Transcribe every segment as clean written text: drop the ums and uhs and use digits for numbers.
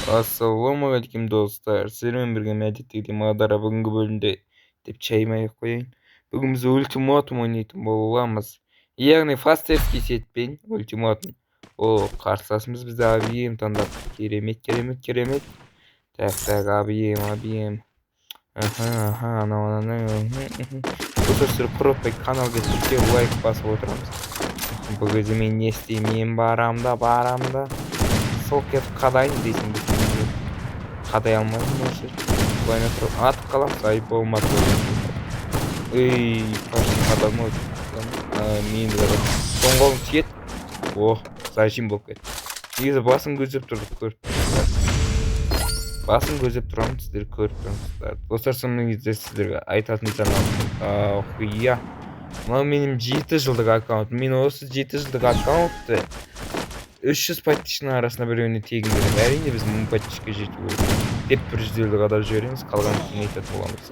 Ассалаумағалейкум достар. Сіздермен бірге әдеттегідей Мадара бүгінгі бөлімде деп чаймай қояйын. Бүгін біз ультиматум ойнайтын боламыз. Яғни фастерский сетпен ультиматум. О, қарсыласымыз бізді ABM таңдап. Керемет. Так, ABM. Достар, сіздер құрытпай каналға тіркеліп лайк басып отырамыз. Бұл кезде мен не істеймін? Барамда. Сол кетіп қадайын дейсің бе? Қадай алмаймын осы. Былайына тұрып атып қаламыз, айып болмады. Почти қадам ой. Мен де соңғы қолым тиет. Зажим болып кетті. Негізі басын көздеп тұрдық, көріп тұрсыздар. Басын көздеп тұрамын, сіздер көріп тұрсыздар. Достар, сонымен кезде сіздерге айтатын жаңалық. Құя. Мынау менің 7 жылдық аккаунт. Мен осы 7 жылдық аккаунтты 300 подписчиктің арасында біреуіне тегін беремін. Әрине біз 1000 подписчикке жету керек. Деп 150 қадап жібереміз, қалған кейін айтатын боламыз.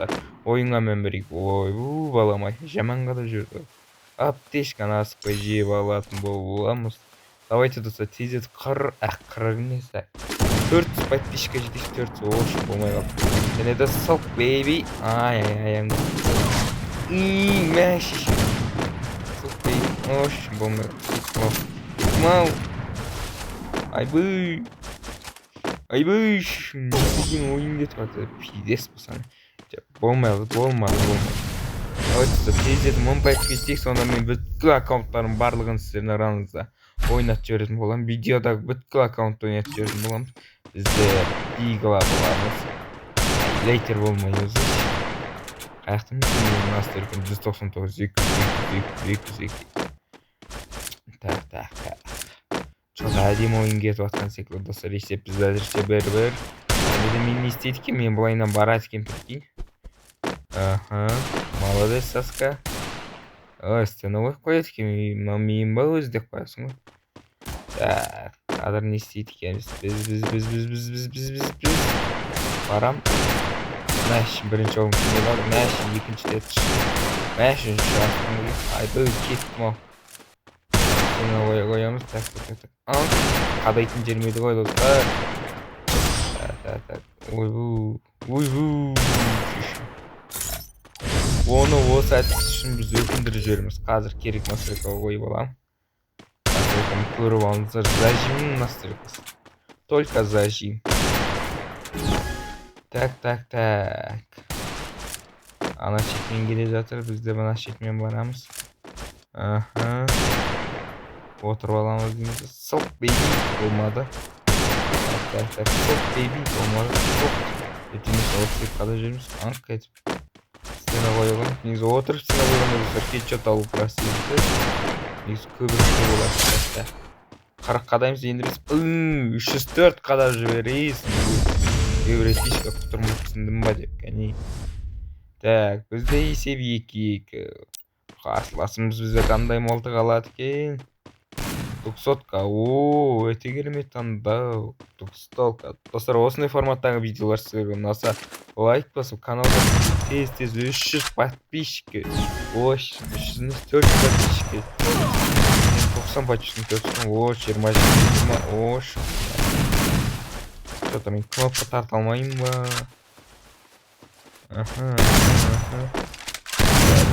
Ойынға мен бірейік. Баламай, жаман қадап жүрді. Аптешканы асықпай жеп алатын боламыз. Давайте достар, тездетіп 40 емес. 400 подписчикке жетейік, 400 ош болмай қалды. Және де сылқ бейби. Мәші. Сылқ бейби. Ош болмай қалды. Айбыш. Деген ойын кетіп жатыр. Пидес болсаң. Болмады. Давайте тездетіп 1000 подписчик, сонда мен бүткіл аккаунттардың барлығын сіздердің аранызда ойнатып жіберетін боламын. Видеодағы бүткіл аккаунтты ойнатып жіберетін боламыз. Бізде игла боламыз. Лейтер болмай өзі. Қаяқтым мен настеркен 199 200. Так. Çok әдемі ойын кетіп жатқан секілді достар. Есеп біз әзірше бір. Мен не істейді екен, мен бұлайынан барады екен, прикинь. Молодец, Саска. Стена қойып қояды екен, мен ба өзі деп қоясың ғой. Так, қазір не істейді екен, біз барам. Мәшін бірінші оғын күнде барды, мәшін екінші деді шықты. Мәшін шықты. Айбы кеттім ау. Стена қоямыз, так. Қадайтын жермейді ғой достар. Так. Ойбу. Оны осы әдіс үшін біз өкіндіріп жібереміз. Қазір керек настройкаға қойып аламын. Настройканы көріп алыңыздар. Зажимның настройкасы. Только зажим. Так. Ана шетмен келе жатыр. Біз де мына шетмен барамыз. Отырып аламыз дейміз. Сылқ бейби болмады. Так. Сылқ бейби болмады. Етеміз отырып қада жүрміз. Анқ кетіп. Стена қойылған. Негізі отырып стена қойған өздер кетчет алу просейді. Негізі көбіректе болады. 40 қадаймыз, енді біз 304 қадап жіберейсің. Евретишка құтырмық түсіндім ба деп. Так, бізде есеп 2-2. Қарсыласымыз бізде қандай молтық алады екен? 200-ка. Өте керемет таңдау. 200-ка. Достар, осындай форматтағы видеолар сіздерге ұнаса, лайк басып, каналға тез 300 подписчикке. 304 подписчикке. 90 подписчикке. 20. Что-то мен кнопка тарта алмайым ба?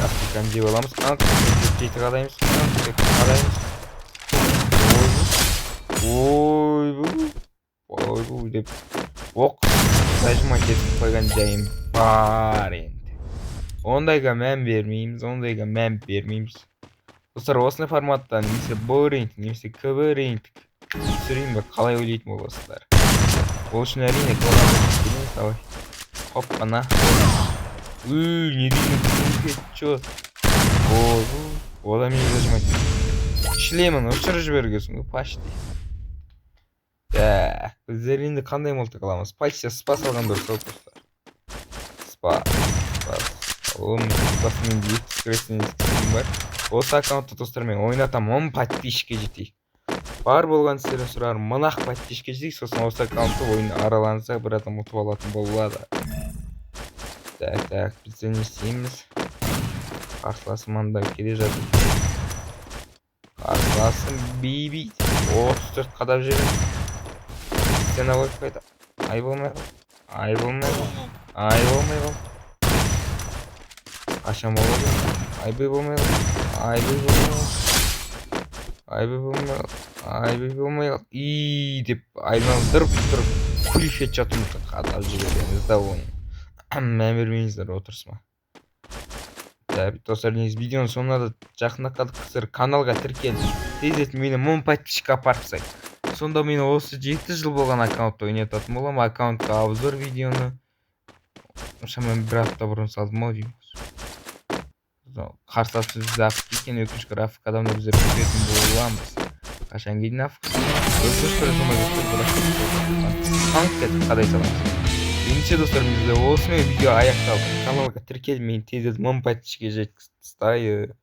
Африкан жеп аламыз. Жеті қадаймыз. Ойбу деп оқ зажимать етіп қойған жайым бар енді. Ондайға мән бермейміз. Достар, осындай форматта немесе Б рейтинг, немесе КВ рейтинг түсірейін бе, қалай ойлайтын боласыздар? Ол үшін әрине қалай. Хоппана. Не деймін? Чет. Ода мен зажимать. Шлемін ұшырып жібергесің ғой, почти. Так, біздер енді қандай молтық аламыз? Почти спас алған дұрыс ау достар. Спас. Спасымен 2 крестен бар. Осы аккаунтты достар мен ойнатам 10 подписчикке жетейік. Бар болған сіздерден сұрарым, мынақ подписчикке жетейік, сосын осы аккаунтты ойын араланса бір адам ұтып алатын болады. Так, бізде не істейміз? Қарсыласым анда келе жатыр. Қарсыласым бейби. 34 қадап жерім. Стена қойып қайда. Ай болмай кал. Ай болмай кал. Ай болмай кал. Качан болот? Айбай болмай кал. Айбай болмай кал. Айбай болмай кал. Айбай болмай кал. Деп айналдырып тұрып күлфет жатымызды қадап жібереміз да оны. Мән бермейсіздер отырсыма. Достар, видеоның соңына да жақындап қалдық. Сіздер каналға тіркеліп тездетіп мені 1000 подписчикке апарып тастайық. Сонда мен осы 7 жыл болған аккаунтта ойнататын боламын. Аккаунтқа обзор видеоны шамамен бір апта бұрын салдым ау деймін. Қарсасы бізді афк екен, өкінішке афк адамды біздер күтетін боламыз. Қашан кейін афк? Өкініш көресің қадай саламыз. Ендеше достар, бізде осымен видео аяқталды. Каналға тіркеліп мені тездетіп 1000 подписчикке жеткізіп тастайық.